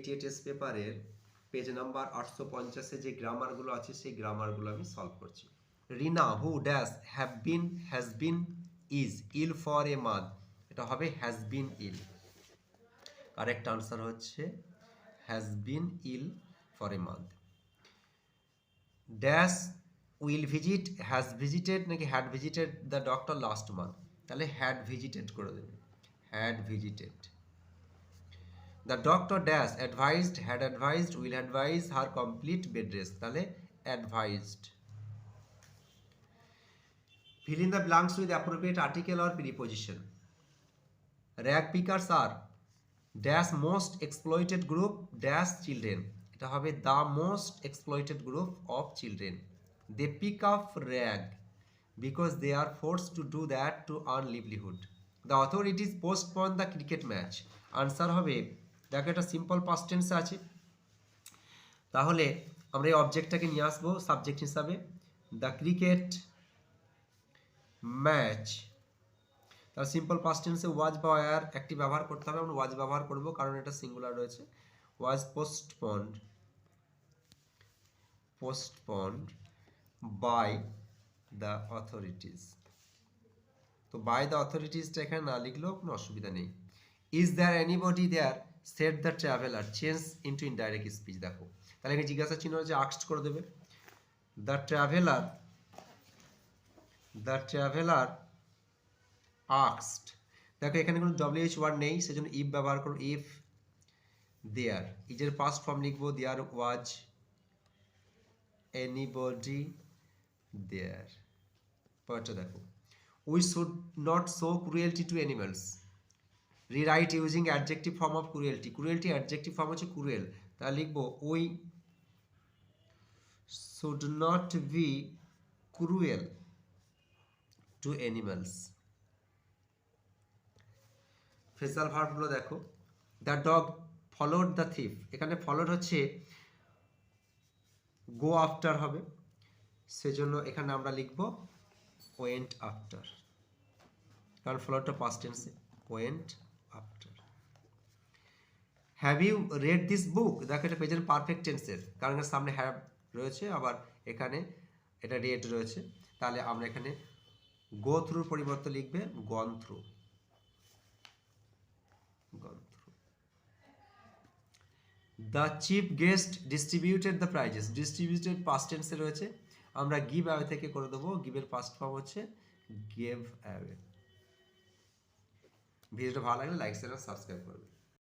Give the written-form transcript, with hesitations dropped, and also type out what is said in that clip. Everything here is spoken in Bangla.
এটিএ টেস্ট পেপারের পেজ নাম্বার 850-এ যে গ্রামারগুলো আছে সেই গ্রামারগুলো আমি সলভ করছি। Rina who dash have been has been is ill for a month, এটা হবে has been ill. Correct answer হচ্ছে has been ill for a month. Dash will visit has visited নাকি had visited the doctor last month, তাহলে হ্যাড ভিজিটেড করে দেবে, had visited. The doctor dash advised had advised will advise her complete bed rest, তাহলে advised. fill in the blanks with appropriate article or preposition. rag pickers are dash most exploited group dash children, এটা হবে the most exploited group of children. they pick up rag because they are forced to do that to earn livelihood. the authorities postpone the cricket match. Answer হবে, দেখো এটা সিম্পল পাস্ট টেন্সে আছে, তাহলে আমরা এই অবজেক্টটাকে নিয়ে আসবো সাবজেক্ট হিসাবে। দ্য ক্রিকেট ম্যাচ, তার সিম্পল পাস্ট টেন্সে ওয়াজ বা ওয়্যার একটি ব্যবহার করতে হবে, আমরা ওয়াজ ব্যবহার করব কারণ এটা সিঙ্গুলার রয়েছে। Was postponed by the authorities, তো বাই দ্য অথরিটিজটা এখানে না লিখলেও কোনো অসুবিধা নেই। Is there anybody there said the traveller change into indirect speech, দেখো তাহলে এখানে জিজ্ঞাসা চিহ্ন হচ্ছে আস্কড করে দেবে। দ্য ট্রাভেলার আস্কড, দেখো এখানে কোনো WH ওয়ার্ড নেই, সেজন্য ইফ ব্যবহার করো, ইফ দেয়ার, ইজের পাস্ট ফর্ম লিখবো দেয়ার ওয়াজ এনিবডি দেয়ার। পরেরটা দেখো, we should not show cruelty to animals, rewrite using adjective form of cruelty, cruelty adjective form হচ্ছে ক্রুয়েল, তাহলে লিখবো we should not be cruel to animals. Phrasal ভার্বগুলো দেখো, the dog followed the thief, এখানে ফলোড হচ্ছে গো আফটার হবে, সেজন্য এখানে আমরা লিখব ওয়েন্ট আফটার, কারণ ফলোডটা পাস্ট টেন্সে, went after. Have you read this book, দেখো এটা প্রেজেন্ট পারফেক্ট টেন্সের, কারণ এর সামনে হ্যাভ রয়েছে, আবার এখানে এটা রেড রয়েছে, তাহলে আমরা এখানে গো থ্রুর পরিবর্তে লিখবে gone through. The chief guest distributed the prizes, distributed past টেন্সে রয়েছে, আমরা গিভ অ্যাওয়ে থেকে করে দেবো, গিভের পাস্ট ফর্ম হচ্ছে গেভ অ্যাওয়ে। ভিডিওটা ভালো লাগলে লাইক শেয়ার সাবস্ক্রাইব করবে।